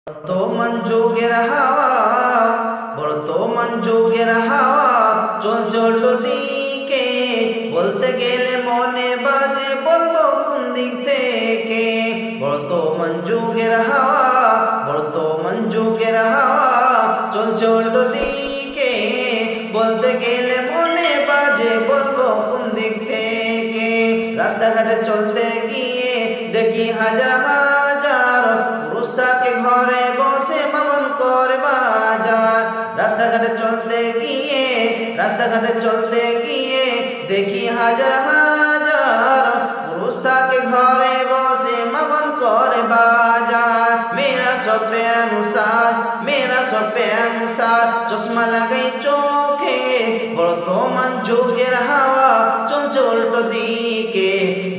বর্তমান যুগের হাওয়া, বর্তমান যুগের হাওয়া চলছে উল্টো দিকে। বলতে গেলে মনে বাজে বলবো কোন দিক থেকে। বর্তমান যুগের হাওয়া, বর্তমান যুগের হাওয়া চলছে উল্টো দিকে। বলতে গেলে মনে বাজে বলবো কোন দিক থেকে। রাস্তাঘাটে চলতে গিয়ে দেখি হাজার হাজার পুরুষ থাকে ঘরে বসে মামন করে বাজার। রাস্তাঘাটে চলতে গিয়ে, রাস্তাঘাটে চলতে গিয়ে দেখি হাজার হাজার পুরুষ থাকে ঘরে বসে মামন করে বাজার। মেরা সফে অনুসার, মেরা সফে অনুসার চশমা লাগাই চোখে। বর্তমান যুগের হাওয়া চলছে উল্টো দিকে।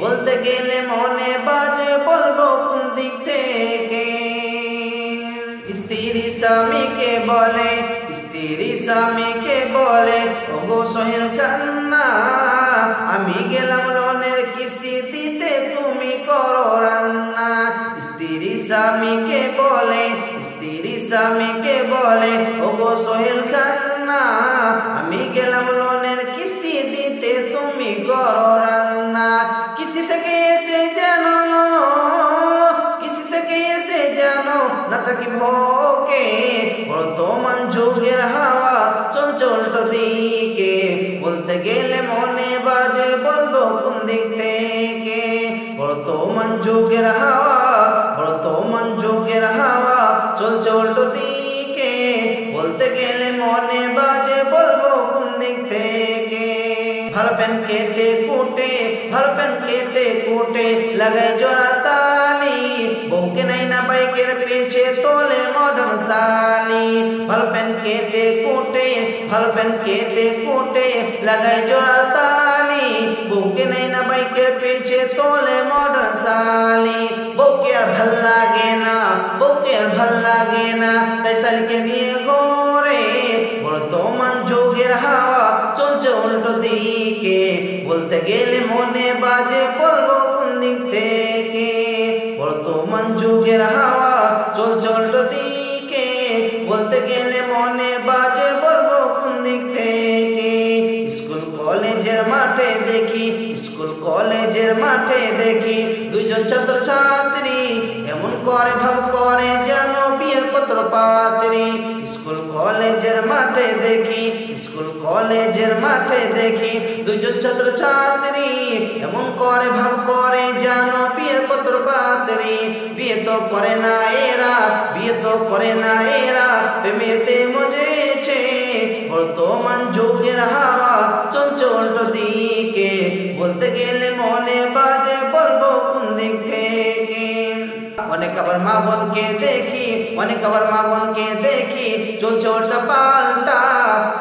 বলতে গেলে মনে বাজে বলবো কোন দিক থেকে। স্ত্রী স্বামীকে বলে, স্ত্রী স্বামীকে বলে ওগো সোহেল কান্না, আমি গেলাম লোনের কিস্তি দিতে তুমি করো রান্না। স্ত্রী স্বামীকে বলে, স্ত্রী স্বামীকে বলে ওগো সোহেল কান্না, আমি গেলাম লোনের কিস্তি দিতে তুমি করো রান্না। কিস্তি থেকে এসে জানো, কিস্তি থেকে এসে জানো না থাকি ভোকে। বর্তমান যুগের হাওয়া চলছে উল্টো দিকে। বলতে গেলে মনে বাজে বলবো কোন দিক থেকে। বর্তমান যুগের হাওয়া, বর্তমান যুগের হাওয়া চলছে উল্টো দিকে। বলতে গেলে মনে বাজে বলবো কোন দিক থেকে। ভালো প্যান কেটে কুটে, ভালো প্যান কেটে কুটে লাগাই জোড়া তালি। বউকে নাই না বাইকের পিছে তোলে মডার্ন সালি। ভালো প্যান কেটে কুটে, ভালো প্যান কেটে কুটে লাগাই জোড়া তালি। বউকে নাই না বাইকের পিছে তোলে মডার্ন সালি। বউকে আর ভাল লাগে না, বউকে আর ভাল লাগে না, তাই সালিকে নিয়ে ঘোরে। বর্তমান যুগের হাওয়া চলছে উল্টো দিকে। বলতে গেলে মনে বাজে বলবো কোন দিক থেকে। বর্তমান যুগের হাওয়া চলছে উল্টো দিকে। বলতে গেলে মনে বাজে বলবো কোন দিক থেকে। স্কুল কলেজের মাঠে দেখি, স্কুল কলেজের মাঠে দেখি দুইজন ছাত্র ছাত্রী এমন করে ভাব করে যেন বিয়ের পত্র পাত্রী। স্কুল কলেজের মাঠে দেখি, স্কুল কলেজের মাঠে দেখি দুইজন ছাত্র ছাত্রী এমন করে ভাব করে যেন বিয়ের পত্র পাত্রী। বিয়ে তো করে না এরা, বিয়ে তো করে না এরা, প্রেমেতে মজেছে। বর্তমান যুগের হাওয়া চলছে উল্টো দিকে। বলতে গেলে মনে বাজে বলবো কোন দিক থেকে। অনেক আবার মা বোনকে দেখি, অনেক আবার মা বোনকে দেখি চলছে উল্টা পাল্টা।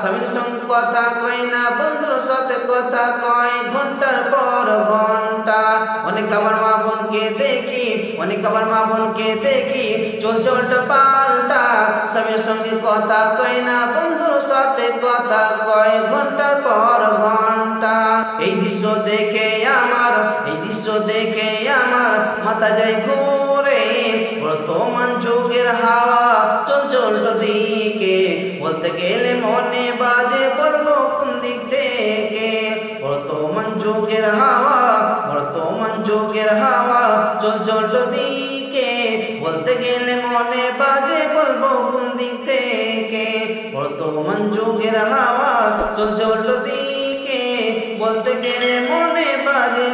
স্বামীর সঙ্গে কথা কয় না, বন্ধুর সাথে কথা কয় ঘন্টার পর ঘন্টা। অনেক আবার মা বোনকে দেখি, অনেক আবার মা বোনকে দেখি চলছে উল্টা পাল্টা। স্বামীর সঙ্গে কথা কয় না, বন্ধুর সাথে কথা কয় ঘন্টার পর ঘন্টা। এই দৃশ্য দেখে আমার, এই দৃশ্য দেখে আমার মাথা যায় ঘুরে। বর্তমান যুগের হাওয়া চলছে উল্টো দিকে। বলতে গেলে মনে বাজে বলবো কোন দিক থেকে। বর্তমান যুগের হাওয়া, বর্তমান যুগের হাওয়া চলছে উল্টো দিকে। বলতে গেলে মনে বাজে বলবো কোন দিক থেকে। বর্তমান যুগের হাওয়া চলছে উল্টো দিকে। বলতে গেলে মনে বাজে